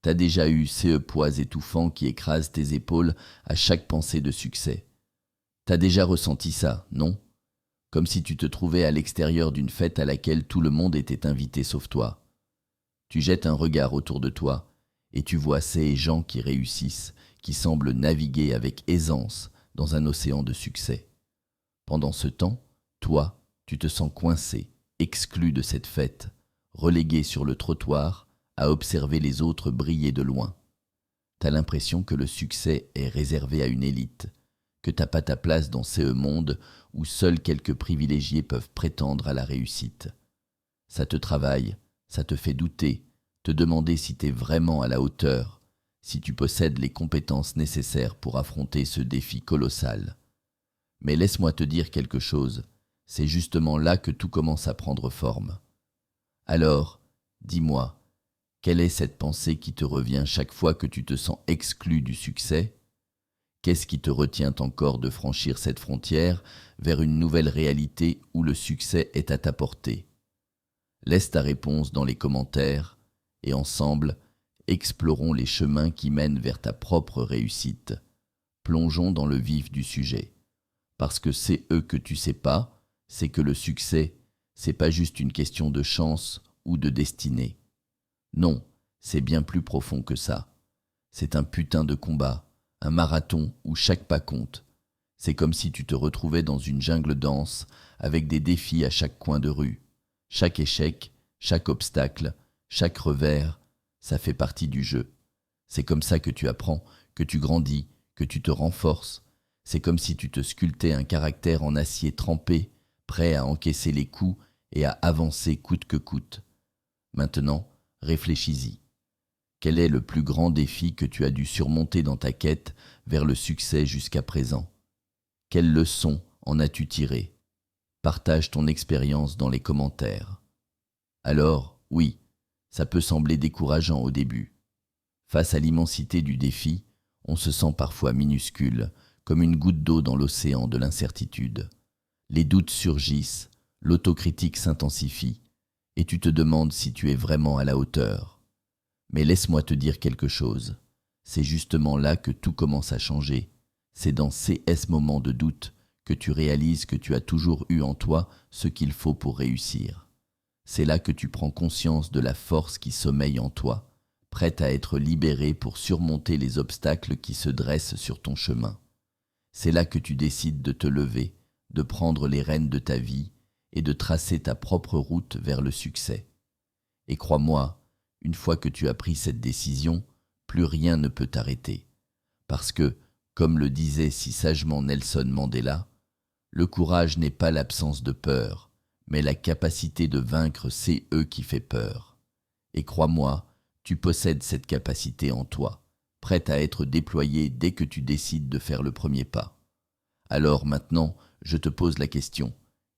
T'as déjà eu ces poids étouffants qui écrasent tes épaules à chaque pensée de succès. T'as déjà ressenti ça, non? Comme si tu te trouvais à l'extérieur d'une fête à laquelle tout le monde était invité sauf toi. Tu jettes un regard autour de toi et tu vois ces gens qui réussissent, qui semblent naviguer avec aisance dans un océan de succès. Pendant ce temps, toi, tu te sens coincé, exclu de cette fête, relégué sur le trottoir à observer les autres briller de loin. T'as l'impression que le succès est réservé à une élite, que t'as pas ta place dans ce monde où seuls quelques privilégiés peuvent prétendre à la réussite. Ça te travaille, ça te fait douter, te demander si t'es vraiment à la hauteur, si tu possèdes les compétences nécessaires pour affronter ce défi colossal. Mais laisse-moi te dire quelque chose, c'est justement là que tout commence à prendre forme. Alors, dis-moi, quelle est cette pensée qui te revient chaque fois que tu te sens exclu du succès? Qu'est-ce qui te retient encore de franchir cette frontière vers une nouvelle réalité où le succès est à ta portée? Laisse ta réponse dans les commentaires et ensemble, explorons les chemins qui mènent vers ta propre réussite. Plongeons dans le vif du sujet. Parce que c'est eux que tu sais pas, c'est que le succès, c'est pas juste une question de chance ou de destinée. Non, c'est bien plus profond que ça. C'est un putain de combat, un marathon où chaque pas compte. C'est comme si tu te retrouvais dans une jungle dense avec des défis à chaque coin de rue. Chaque échec, chaque obstacle, chaque revers, ça fait partie du jeu. C'est comme ça que tu apprends, que tu grandis, que tu te renforces. C'est comme si tu te sculptais un caractère en acier trempé, prêt à encaisser les coups et à avancer coûte que coûte. Maintenant, réfléchis-y. Quel est le plus grand défi que tu as dû surmonter dans ta quête vers le succès jusqu'à présent? Quelles leçons en as-tu tirées? Partage ton expérience dans les commentaires. Alors, oui, ça peut sembler décourageant au début. Face à l'immensité du défi, on se sent parfois minuscule, comme une goutte d'eau dans l'océan de l'incertitude. Les doutes surgissent, l'autocritique s'intensifie, et tu te demandes si tu es vraiment à la hauteur. Mais laisse-moi te dire quelque chose. C'est justement là que tout commence à changer. C'est dans ces moments de doute que tu réalises que tu as toujours eu en toi ce qu'il faut pour réussir. C'est là que tu prends conscience de la force qui sommeille en toi, prête à être libérée pour surmonter les obstacles qui se dressent sur ton chemin. C'est là que tu décides de te lever, de prendre les rênes de ta vie et de tracer ta propre route vers le succès. Et crois-moi, une fois que tu as pris cette décision, plus rien ne peut t'arrêter. Parce que, comme le disait si sagement Nelson Mandela, le courage n'est pas l'absence de peur, mais la capacité de vaincre qui fait peur. Et crois-moi, tu possèdes cette capacité en toi, prête à être déployée dès que tu décides de faire le premier pas. Alors maintenant, je te pose la question,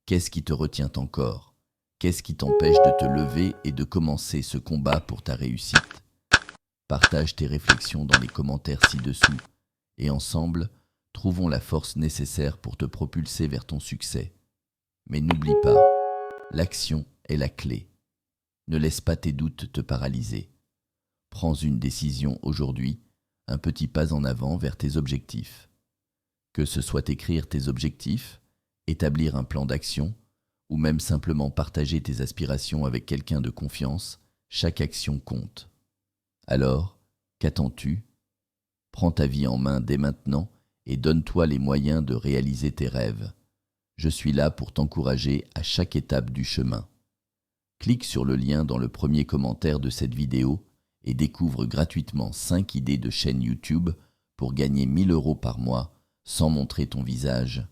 qu'est-ce qui te retient encore? Qu'est-ce qui t'empêche de te lever et de commencer ce combat pour ta réussite? Partage tes réflexions dans les commentaires ci-dessous, et ensemble, trouvons la force nécessaire pour te propulser vers ton succès. Mais n'oublie pas, l'action est la clé. Ne laisse pas tes doutes te paralyser. Prends une décision aujourd'hui, un petit pas en avant vers tes objectifs. Que ce soit écrire tes objectifs, établir un plan d'action, ou même simplement partager tes aspirations avec quelqu'un de confiance, chaque action compte. Alors, qu'attends-tu? Prends ta vie en main dès maintenant et donne-toi les moyens de réaliser tes rêves. Je suis là pour t'encourager à chaque étape du chemin. Clique sur le lien dans le premier commentaire de cette vidéo et découvre gratuitement 5 idées de chaîne YouTube pour gagner 1 000 € par mois sans montrer ton visage.